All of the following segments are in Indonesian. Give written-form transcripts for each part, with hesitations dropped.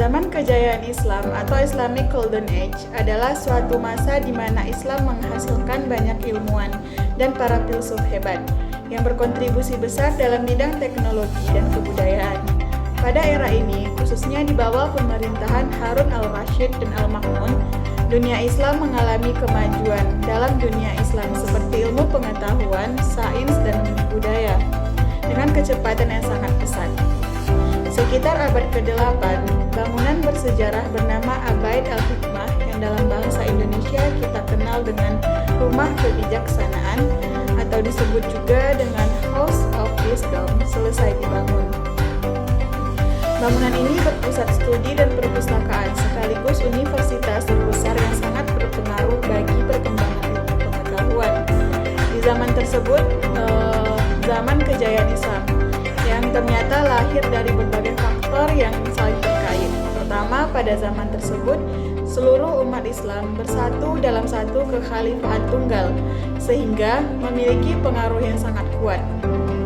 Zaman kejayaan Islam atau Islamic Golden Age adalah suatu masa di mana Islam menghasilkan banyak ilmuwan dan para filsuf hebat yang berkontribusi besar dalam bidang teknologi dan kebudayaan. Pada era ini, khususnya di bawah pemerintahan Harun al-Rashid dan al-Ma'mun, dunia Islam mengalami kemajuan dalam dunia Islam seperti ilmu pengetahuan, sains, dan budaya dengan kecepatan yang sangat pesat. Sekitar abad ke-8, bangunan bersejarah bernama Abaid al-Hikmah yang dalam bahasa Indonesia kita kenal dengan Rumah Kebijaksanaan atau disebut juga dengan House of Wisdom selesai dibangun. Bangunan ini berpusat studi dan perpustakaan sekaligus universitas terbesar yang sangat berpengaruh bagi perkembangan ilmu pengetahuan. Di zaman tersebut, zaman kejayaan Islam yang ternyata lahir dari berbagai faktor yang saling terkait. Pertama, pada zaman tersebut, seluruh umat Islam bersatu dalam satu kekhalifahan tunggal, sehingga memiliki pengaruh yang sangat kuat.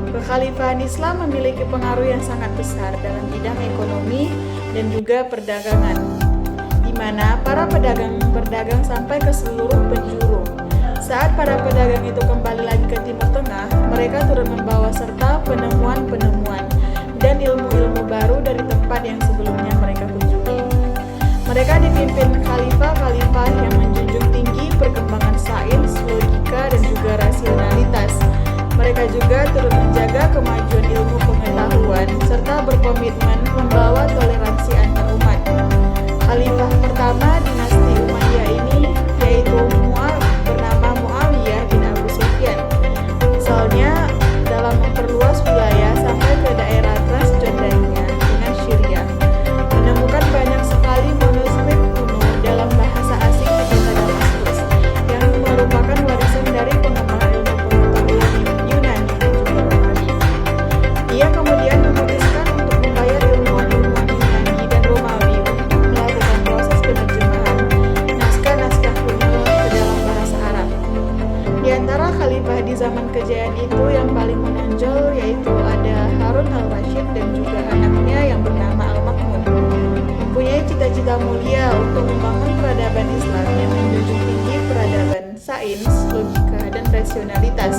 Kekhalifahan Islam memiliki pengaruh yang sangat besar dalam bidang ekonomi dan juga perdagangan, di mana para pedagang berdagang sampai ke seluruh penjuru. Saat para pedagang itu kembali lagi ke Timur Tengah, mereka turut membawa serta penemuan-penemuan dan ilmu-ilmu baru dari tempat yang sebelumnya mereka kunjungi. Mereka dipimpin khalifah-khalifah yang menjunjung tinggi perkembangan sains, logika, dan juga rasionalitas. Mereka juga turut menjaga kemajuan ilmu pengetahuan serta berkomitmen membawa toleransi antar umat. Khalifah pertama dinasti Umayyah ini yaitu bernama Muawiyah bin Abu Sufyan. Misalnya dalam memperluas wilayah sampai ke daerah Transjordania dengan Syria, menemukan banyak sekali manuskrip kuno dalam bahasa asing di kota Damaskus yang merupakan warisan dari pengembangan ilmu pengetahuan Yunani dan juga Romawi. Ia kemudian memutuskan untuk membayar ilmuwan-ilmuwan Yunani dan Romawi untuk melakukan proses penerjemahan naskah-naskah kuno ke dalam bahasa Arab. Di antara khalifah di zaman kejayaan itu yang paling menonjol yaitu ada Harun al-Rashid dan juga anaknya yang bernama al-Ma'mun. Mempunyai cita-cita mulia untuk membangun peradaban Islam yang menjunjung tinggi peradaban sains, logika, dan rasionalitas,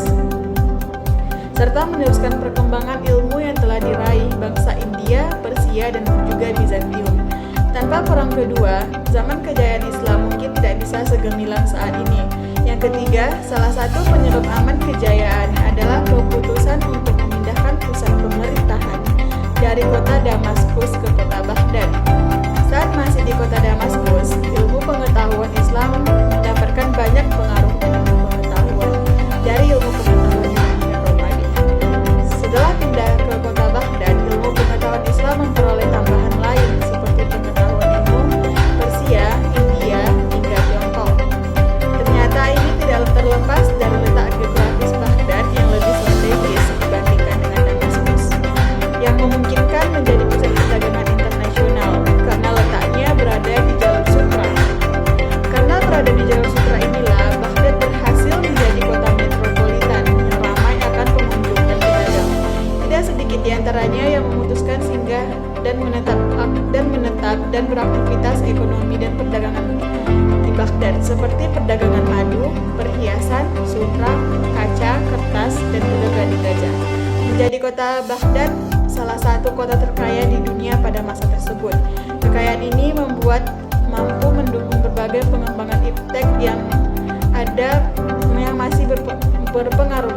serta meneruskan perkembangan ilmu yang telah diraih bangsa India, Persia, dan juga Bizantium. Tanpa perang kedua, zaman kejayaan Islam mungkin tidak bisa segemilang saat ini. Yang ketiga, salah satu penyebab aman kejayaan adalah keputusan untuk memindahkan pusat pemerintahan dari kota Damaskus ke kota Baghdad. Saat masih di kota Damaskus, ilmu pengetahuan Islam mendapatkan banyak pengaruh ilmu pengetahuan dari ilmu pengetahuan Yunani dan Romawi. Setelah pindah ke kota Baghdad, ilmu pengetahuan Islam memperoleh tambahan lain seperti pengetahuan ilmu Persia, India, hingga Tiongkok. Ternyata ini tidak terlepas dari letak geografis Baghdad yang lebih strategis dibandingkan dengan Damaskus, yang memungkinkan menjadi pusat perdagangan internasional karena letaknya berada di jalur sutra. Karena berada di jalur sutra inilah Baghdad berhasil menjadi kota metropolitan yang ramai akan pengunjung dan pedagang. Tidak sedikit di antaranya yang memutuskan singgah dan menetap dan beraktivitas ekonomi dan perdagangan di Baghdad seperti perdagangan madu, perhiasan, sutra, kaca, kertas, dan juga gading gajah. Menjadi kota Baghdad salah satu kota terkaya di dunia pada masa tersebut. Kekayaan ini membuat mampu mendukung berbagai pengembangan iptek yang masih berpengaruh